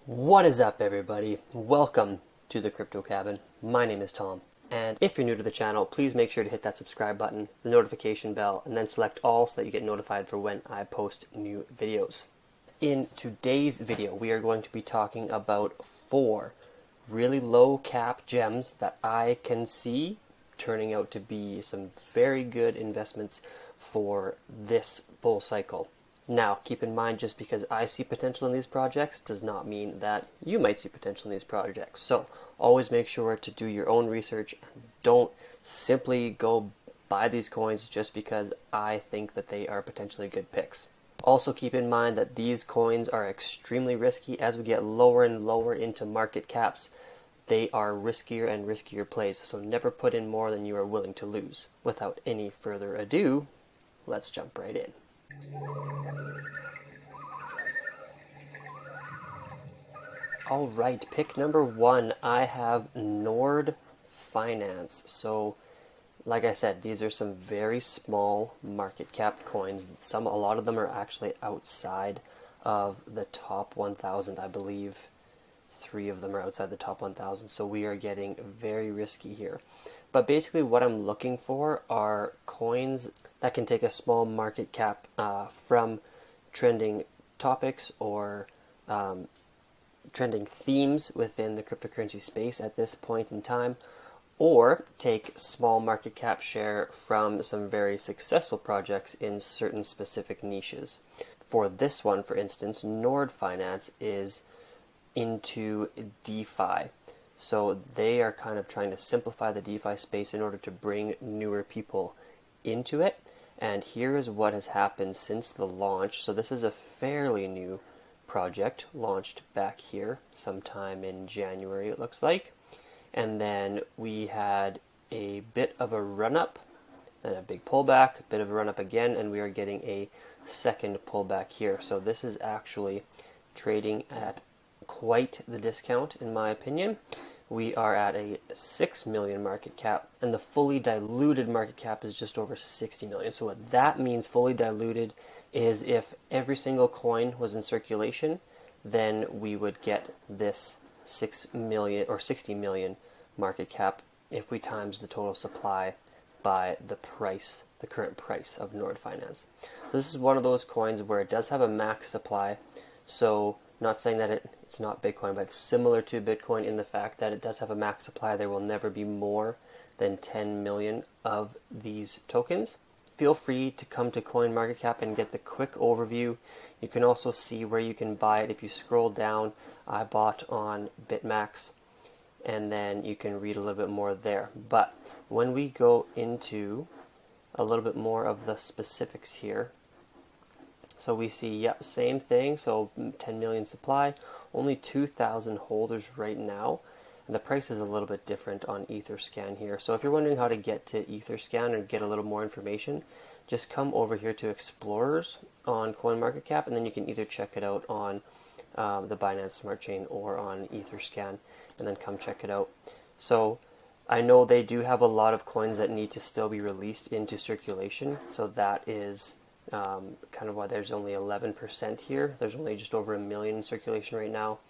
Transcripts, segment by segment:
What is up, everybody? Welcome to the Crypto Cabin. My name is Tom, and if you're new to the channel, please make sure to hit that subscribe button, the notification bell, and then select all so that you get notified for when I post new videos. In today's video, we are going to be talking about 4 really low cap gems that I can see turning out to be some very good investments for this bull cycle. Now, keep in mind, just because I see potential in these projects does not mean that you might see potential in these projects. So always make sure to do your own research. Don't simply go buy these coins just because I think that they are potentially good picks. Also keep in mind that these coins are extremely risky. As we get lower and lower into market caps, they are riskier and riskier plays. So never put in more than you are willing to lose. Without any further ado, let's jump right in. All right, pick number 1, I have Nord Finance. So, like I said, these are some very small market cap coins. A lot of them are actually outside of the top 1,000. I believe 3 of them are outside the top 1,000. So we are getting very risky here. But basically, what I'm looking for are coins that can take a small market cap from trending topics or trending themes within the cryptocurrency space at this point in time, or take small market cap share from some very successful projects in certain specific niches. For this one, for instance, Nord Finance is into DeFi. So they are kind of trying to simplify the DeFi space in order to bring newer people into it. And here is what has happened since the launch. So this is a fairly new project, launched back here sometime in January, it looks like. And then we had a bit of a run-up, then a big pullback, a bit of a run-up again, and we are getting a second pullback here. So this is actually trading at quite the discount, in my opinion. We are at a 6 million market cap, and the fully diluted market cap is just over 60 million. So what that means, fully diluted, is if every single coin was in circulation, then we would get this 6 million or 60 million market cap if we times the total supply by the price, the current price of Nord Finance. So this is one of those coins where it does have a max supply. So not saying that it's not Bitcoin, but it's similar to Bitcoin in the fact that it does have a max supply. There will never be more than 10 million of these tokens. Feel free to come to CoinMarketCap and get the quick overview. You can also see where you can buy it. If you scroll down, I bought on BitMax, and then you can read a little bit more there. But when we go into a little bit more of the specifics here, so we see, yep, same thing. So 10 million supply, only 2,000 holders right now. And the price is a little bit different on Etherscan here. So if you're wondering how to get to Etherscan or get a little more information, just come over here to Explorers on CoinMarketCap, and then you can either check it out on the Binance Smart Chain or on Etherscan, and then come check it out. So I know they do have a lot of coins that need to still be released into circulation. So that is kind of why there's only 11% here. There's only just over 1 million in circulation right now.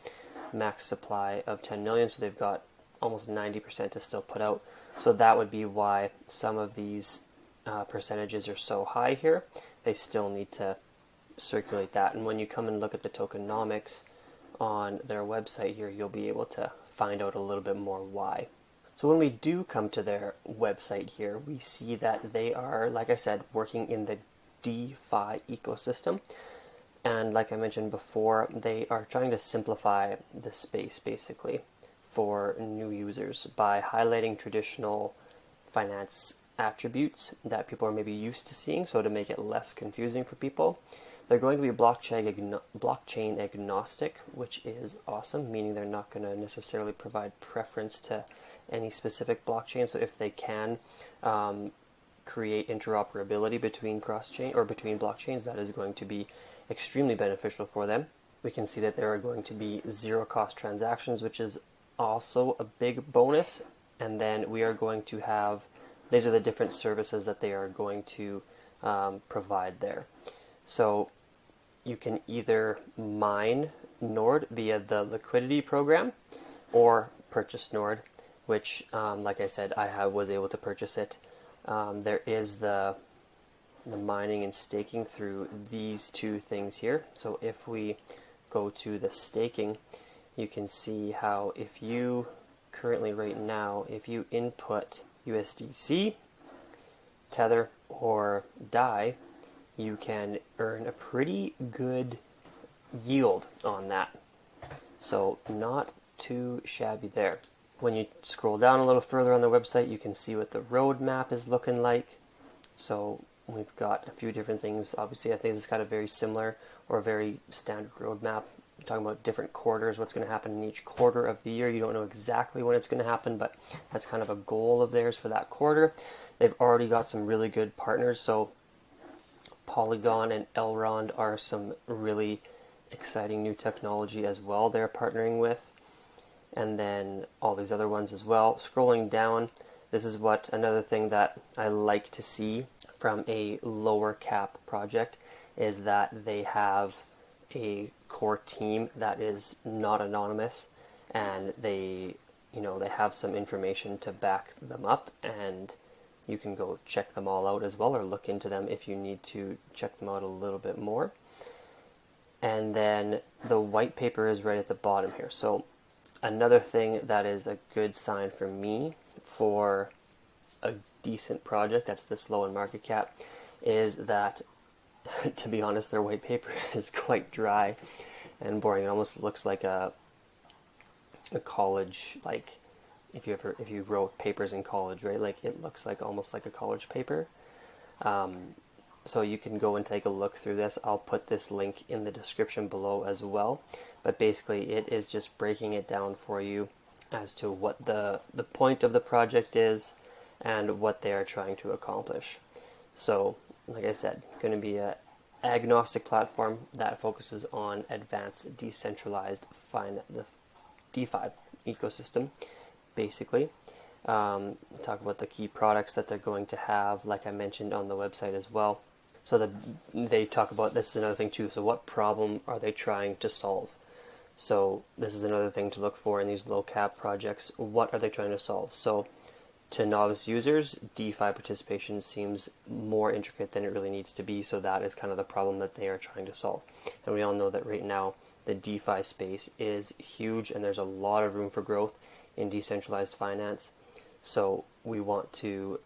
Max supply of 10 million, so they've got almost 90% to still put out. So that would be why some of these percentages are so high here. They still need to circulate that. And when you come and look at the tokenomics on their website here, you'll be able to find out a little bit more why. So when we do come to their website here, we see that they are, like I said, working in the DeFi ecosystem. And like I mentioned before, they are trying to simplify the space basically for new users by highlighting traditional finance attributes that people are maybe used to seeing, so to make it less confusing for people. They're going to be blockchain agnostic, which is awesome, meaning they're not going to necessarily provide preference to any specific blockchain. So if they can create interoperability between cross-chain or between blockchains, that is going to be extremely beneficial for them. We can see that there are going to be zero cost transactions, which is also a big bonus. And then we are going to have, these are the different services that they are going to provide there. So you can either mine Nord via the liquidity program or purchase Nord, which, like I said, was able to purchase it. There is the mining and staking through these two things here. So if we go to the staking, you can see how if you currently right now, if you input USDC, Tether, or DAI, you can earn a pretty good yield on that. So not too shabby there. When you scroll down a little further on the website, you can see what the roadmap is looking like. So we've got a few different things. Obviously, I think this is kind of very similar or a very standard roadmap. We're talking about different quarters, what's going to happen in each quarter of the year. You don't know exactly when it's going to happen, but that's kind of a goal of theirs for that quarter. They've already got some really good partners. So Polygon and Elrond are some really exciting new technology as well they're partnering with. And then all these other ones as well. Scrolling down, this is what another thing that I like to see from a lower cap project is that they have a core team that is not anonymous, and they have some information to back them up, and you can go check them all out as well, or look into them if you need to check them out a little bit more. And then the white paper is right at the bottom here. So another thing that is a good sign for me for a decent project that's this low in market cap is that, to be honest, their white paper is quite dry and boring. It almost looks like a college, like if you wrote papers in college, right? Like it looks like almost like a college paper. So you can go and take a look through this. I'll put this link in the description below as well. But basically it is just breaking it down for you as to what the point of the project is and what they are trying to accomplish. So, like I said, going to be an agnostic platform that focuses on advanced decentralized the DeFi ecosystem, basically. Talk about the key products that they're going to have, like I mentioned on the website as well. So they talk about, this is another thing too, so what problem are they trying to solve? So this is another thing to look for in these low cap projects. What are they trying to solve? So to novice users, DeFi participation seems more intricate than it really needs to be, so that is kind of the problem that they are trying to solve. And we all know that right now the DeFi space is huge and there's a lot of room for growth in decentralized finance. So we want to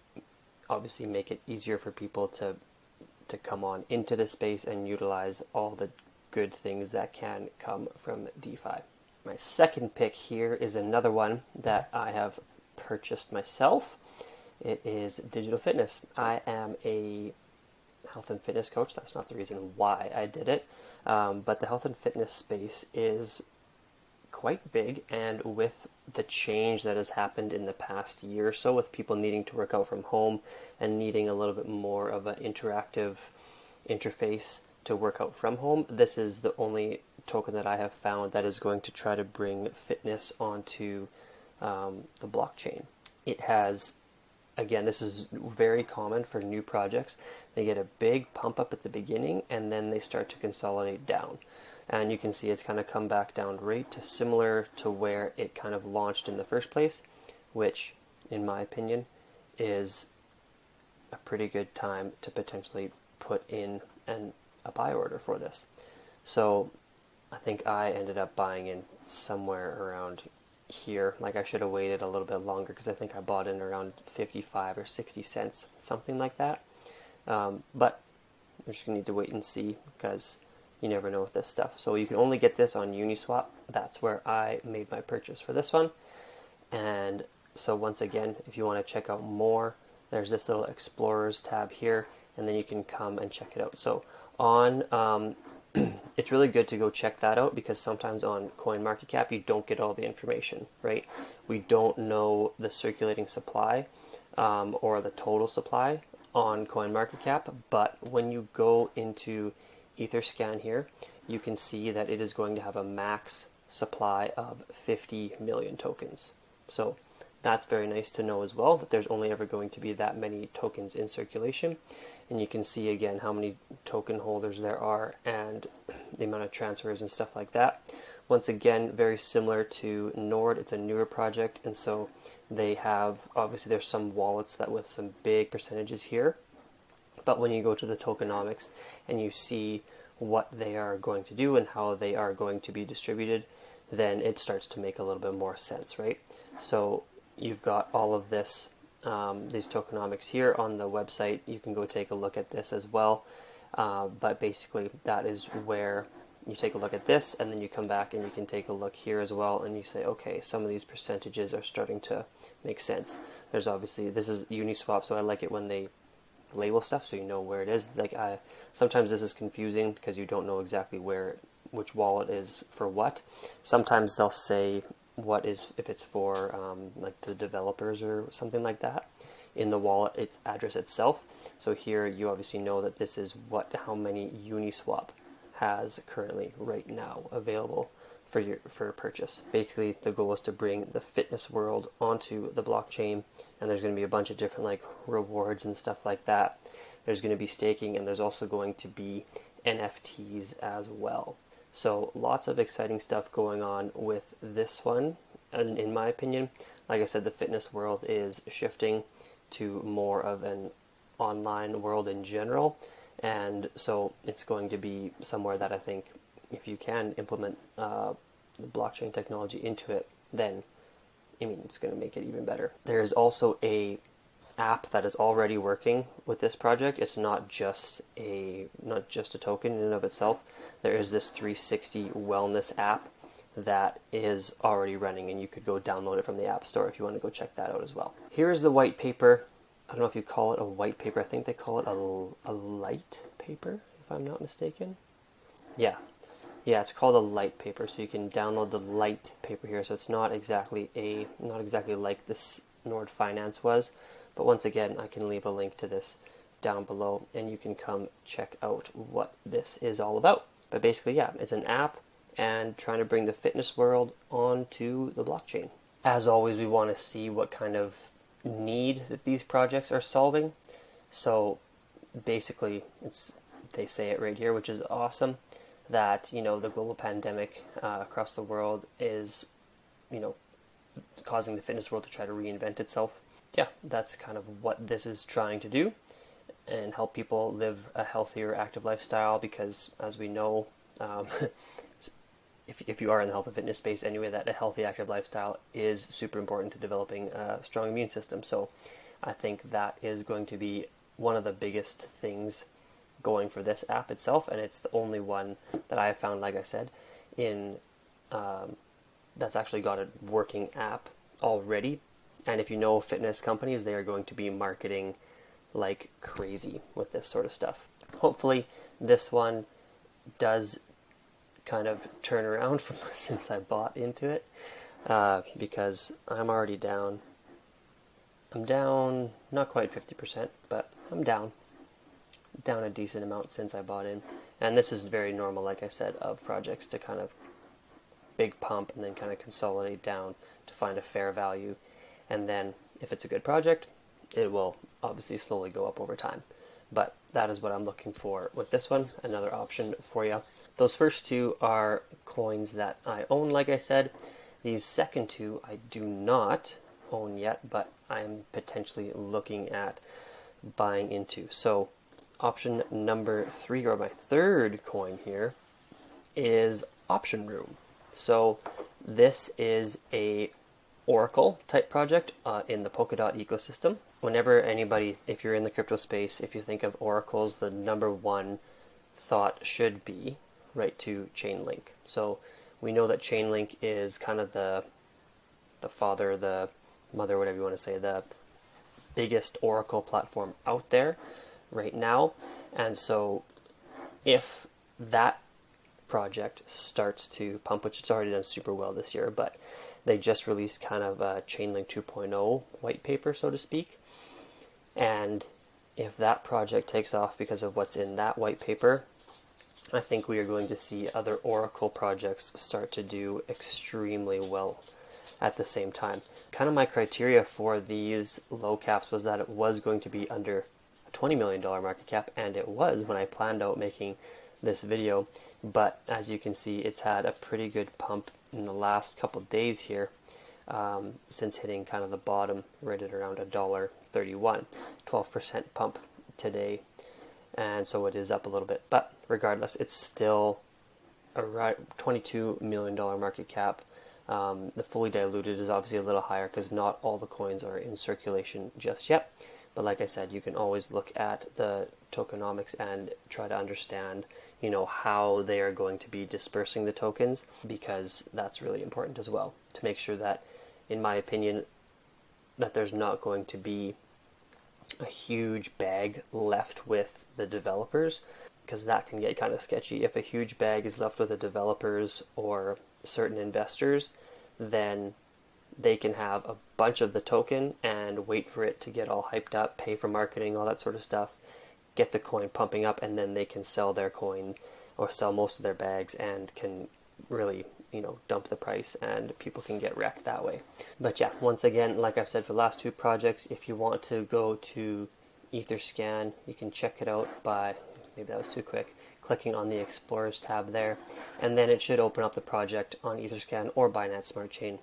obviously make it easier for people to come on into the space and utilize all the good things that can come from DeFi. My second pick here is another one that I have purchased myself. It is digital fitness. I am a health and fitness coach. That's not the reason why I did it, but the health and fitness space is quite big, and with the change that has happened in the past year or so with people needing to work out from home and needing a little bit more of an interactive interface to work out from home, this is the only token that I have found that is going to try to bring fitness onto the blockchain. It has, again, this is very common for new projects. They get a big pump up at the beginning and then they start to consolidate down. And you can see it's kind of come back down right to similar to where it kind of launched in the first place, which, in my opinion, is a pretty good time to potentially put in a buy order for this. So I think I ended up buying in somewhere around here. Like I should have waited a little bit longer because I think I bought in around 55 or 60 cents, something like that. But we're just going to need to wait and see because you never know with this stuff. So you can only get this on Uniswap. That's where I made my purchase for this one. And so once again, if you want to check out more, there's this little Explorers tab here, and then you can come and check it out. So on, it's really good to go check that out because sometimes on CoinMarketCap you don't get all the information, right? We don't know the circulating supply or the total supply on CoinMarketCap, but when you go into Etherscan here, you can see that it is going to have a max supply of 50 million tokens. So that's very nice to know as well, that there's only ever going to be that many tokens in circulation. And you can see again how many token holders there are and the amount of transfers and stuff like that. Once again, very similar to Nord, it's a newer project, and so they have, obviously there's some wallets that with some big percentages here, but when you go to the tokenomics and you see what they are going to do and how they are going to be distributed, then it starts to make a little bit more sense, right? So you've got all of this, these tokenomics here on the website. You can go take a look at this as well. But basically that is where you take a look at this, and then you come back and you can take a look here as well, and you say, okay, some of these percentages are starting to make sense. There's obviously, this is Uniswap, so I like it when they label stuff so you know where it is. Like sometimes this is confusing because you don't know exactly which wallet is for what. Sometimes they'll say what is, if it's for like the developers or something like that in the wallet its address itself. So here you obviously know that this is how many Uniswap has currently right now available for purchase. Basically the goal is to bring the fitness world onto the blockchain, and there's going to be a bunch of different like rewards and stuff like that. There's going to be staking, and there's also going to be NFTs as well. So lots of exciting stuff going on with this one, and in my opinion, like I said, the fitness world is shifting to more of an online world in general, and so it's going to be somewhere that I think if you can implement the blockchain technology into it, then I mean it's going to make it even better. There is also a app that is already working with this project. It's not just a token in and of itself. There is this 360 wellness app that is already running, and you could go download it from the App Store if you want to go check that out as well. Here's the white paper. I don't know if you call it a white paper. I think they call it a light paper, if I'm not mistaken. Yeah, it's called a light paper. So you can download the light paper here. So it's not exactly like this Nord Finance was, but once again, I can leave a link to this down below, and you can come check out what this is all about. But basically, yeah, it's an app and trying to bring the fitness world onto the blockchain. As always, we want to see what kind of need that these projects are solving. So basically, they say it right here, which is awesome, that the global pandemic across the world is causing the fitness world to try to reinvent itself. Yeah, that's kind of what this is trying to do, and help people live a healthier, active lifestyle, because as we know, if you are in the health and fitness space anyway, that a healthy, active lifestyle is super important to developing a strong immune system. So I think that is going to be one of the biggest things going for this app itself, and it's the only one that I have found, like I said, in that's actually got a working app already. And if you know fitness companies, they are going to be marketing like crazy with this sort of stuff. Hopefully this one does kind of turn around from since I bought into it, because I'm already down. I'm down not quite 50%, but I'm down a decent amount since I bought in. And this is very normal, like I said, of projects to kind of big pump and then kind of consolidate down to find a fair value. And then if it's a good project, it will obviously slowly go up over time. But that is what I'm looking for with this one, another option for you. Those first two are coins that I own, like I said. These second two I do not own yet, but I'm potentially looking at buying into. So option number 3, or my third coin here, is Option Room. So this is a Oracle type project in the Polkadot ecosystem. Whenever anybody, if you're in the crypto space, if you think of oracles, the number one thought should be right to Chainlink. So we know that Chainlink is kind of the father, the mother, whatever you want to say, the biggest oracle platform out there right now. And so if that project starts to pump, which it's already done super well this year, but they just released kind of a Chainlink 2.0 white paper, so to speak. And if that project takes off because of what's in that white paper, I think we are going to see other Oracle projects start to do extremely well at the same time. Kind of my criteria for these low caps was that it was going to be under a $20 million market cap, and it was when I planned out making this video, but as you can see, it's had a pretty good pump in the last couple days here, since hitting kind of the bottom right at around $1.31, 12% pump today, and so it is up a little bit, but regardless, it's still a $22 million market cap. The fully diluted is obviously a little higher because not all the coins are in circulation just yet. But like I said, you can always look at the tokenomics and try to understand, how they are going to be dispersing the tokens, because that's really important as well, to make sure that, in my opinion, that there's not going to be a huge bag left with the developers, because that can get kind of sketchy. If a huge bag is left with the developers or certain investors, then they can have a bunch of the token and wait for it to get all hyped up, pay for marketing, all that sort of stuff, get the coin pumping up, and then they can sell their coin or sell most of their bags and can really, dump the price, and people can get wrecked that way. But yeah, once again, like I've said for the last two projects, if you want to go to Etherscan, you can check it out by, maybe that was too quick, clicking on the Explorers tab there, and then it should open up the project on Etherscan or Binance Smart Chain,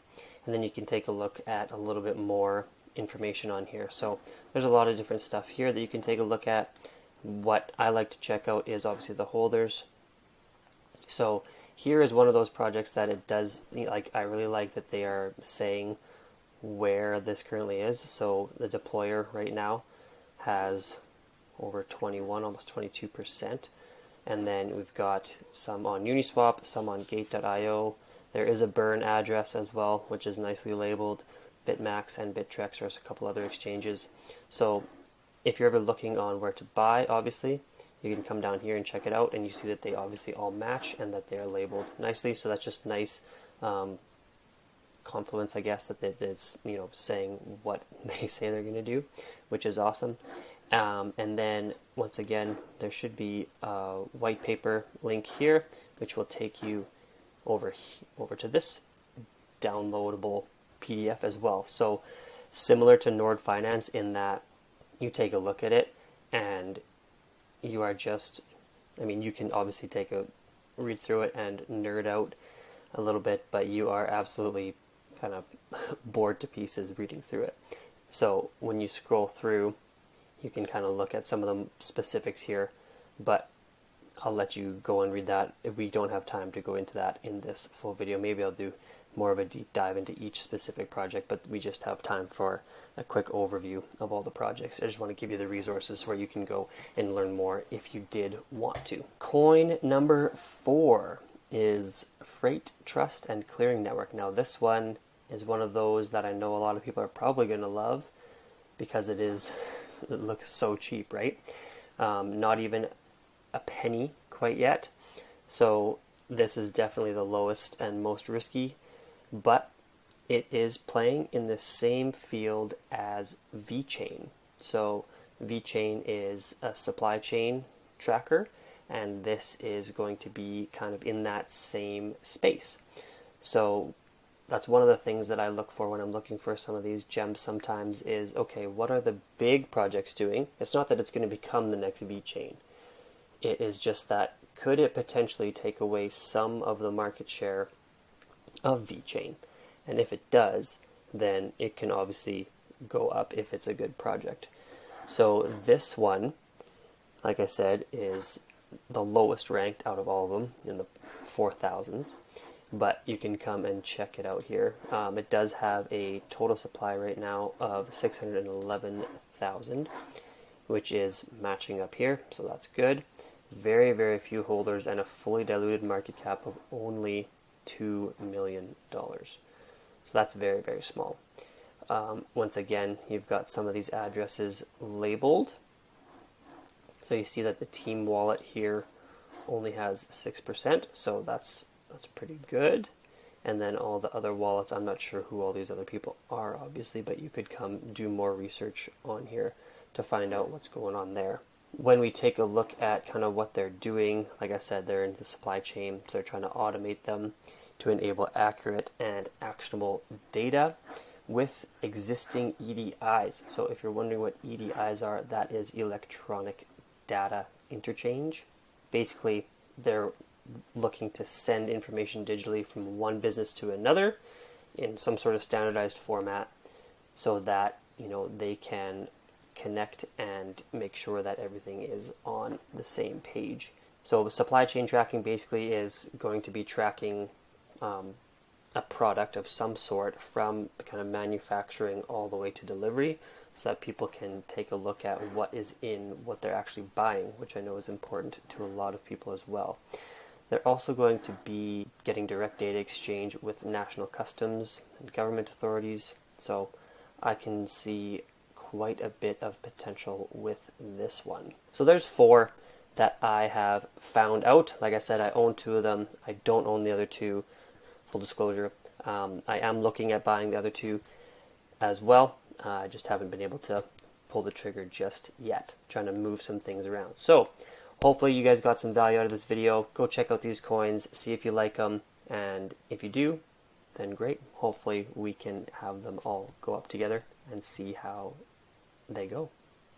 and then you can take a look at a little bit more information on here. So there's a lot of different stuff here that you can take a look at. What I like to check out is obviously the holders. So here is one of those projects that it does, I really like that they are saying where this currently is. So the deployer right now has over 21, almost 22%. And then we've got some on Uniswap, some on Gate.io. There is a burn address as well, which is nicely labeled. Bitmax and Bittrex, there's a couple other exchanges. So if you're ever looking on where to buy, obviously, you can come down here and check it out, and you see that they obviously all match and that they're labeled nicely. So that's just nice confluence, I guess, that it's saying what they say they're going to do, which is awesome. And then once again, there should be a white paper link here, which will take you over to this downloadable PDF as well. So similar to Nord Finance in that you take a look at it and you are just, you can obviously take a read through it and nerd out a little bit, but you are absolutely kind of bored to pieces reading through it. So when you scroll through, you can kind of look at some of the specifics here, but I'll let you go and read that. If we don't have time to go into that in this full video, maybe I'll do more of a deep dive into each specific project, but we just have time for a quick overview of all the projects. I just want to give you the resources where you can go and learn more if you did want to. Coin number 4 is Freight Trust and Clearing Network. Now this one is one of those that I know a lot of people are probably going to love because it looks so cheap, right? Not even a penny quite yet. So this is definitely the lowest and most risky, but it is playing in the same field as VeChain. So VeChain is a supply chain tracker, and this is going to be kind of in that same space. So that's one of the things that I look for when I'm looking for some of these gems sometimes is, okay, what are the big projects doing? It's not that it's going to become the next VeChain. It is just that, could it potentially take away some of the market share of VeChain? And if it does, then it can obviously go up if it's a good project. So this one, like I said, is the lowest ranked out of all of them, in the 4,000s. But you can come and check it out here. It does have a total supply right now of 611,000, which is matching up here, so that's good. Very, very few holders and a fully diluted market cap of only $2 million. So that's very, very small. Once again, you've got some of these addresses labeled. So you see that the team wallet here only has 6%, so that's pretty good. And then all the other wallets, I'm not sure who all these other people are, obviously, but you could come do more research on here to find out what's going on there. When we take a look at kind of what they're doing, like I said, they're in the supply chain, so they're trying to automate them to enable accurate and actionable data with existing EDIs. So if you're wondering what EDIs are, that is electronic data interchange. Basically, they're looking to send information digitally from one business to another in some sort of standardized format, so that they can connect and make sure that everything is on the same page. So supply chain tracking basically is going to be tracking a product of some sort from kind of manufacturing all the way to delivery, so that people can take a look at what is in what they're actually buying, which I know is important to a lot of people as well. They're also going to be getting direct data exchange with national customs and government authorities, so I can see quite a bit of potential with this one. So there's 4 that I have found out. Like I said, I own 2 of them. I don't own the other 2, full disclosure. I am looking at buying the other 2 as well. I just haven't been able to pull the trigger just yet, trying to move some things around. So hopefully you guys got some value out of this video. Go check out these coins, see if you like them, and if you do, then great. Hopefully we can have them all go up together and see how they go.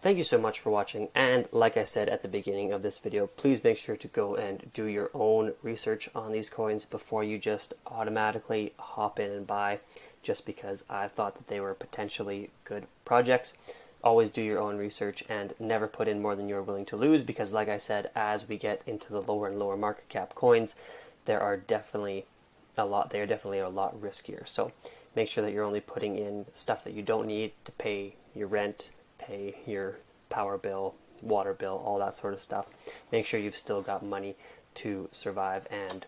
Thank you so much for watching, and like I said at the beginning of this video, please make sure to go and do your own research on these coins before you just automatically hop in and buy just because I thought that they were potentially good projects. Always do your own research and never put in more than you're willing to lose, because like I said, as we get into the lower and lower market cap coins, they are definitely a lot riskier. So make sure that you're only putting in stuff that you don't need to pay your rent, pay your power bill, water bill, all that sort of stuff. Make sure you've still got money to survive and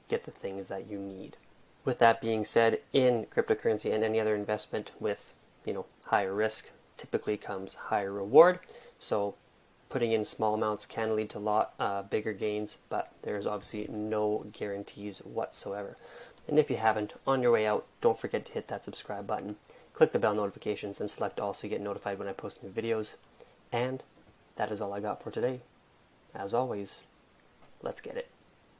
get the things that you need. With that being said, in cryptocurrency and any other investment with higher risk typically comes higher reward. So putting in small amounts can lead to a lot bigger gains, but there's obviously no guarantees whatsoever. And if you haven't, on your way out, don't forget to hit that subscribe button, click the bell notifications, and select all so you get notified when I post new videos. And that is all I got for today. As always, let's get it.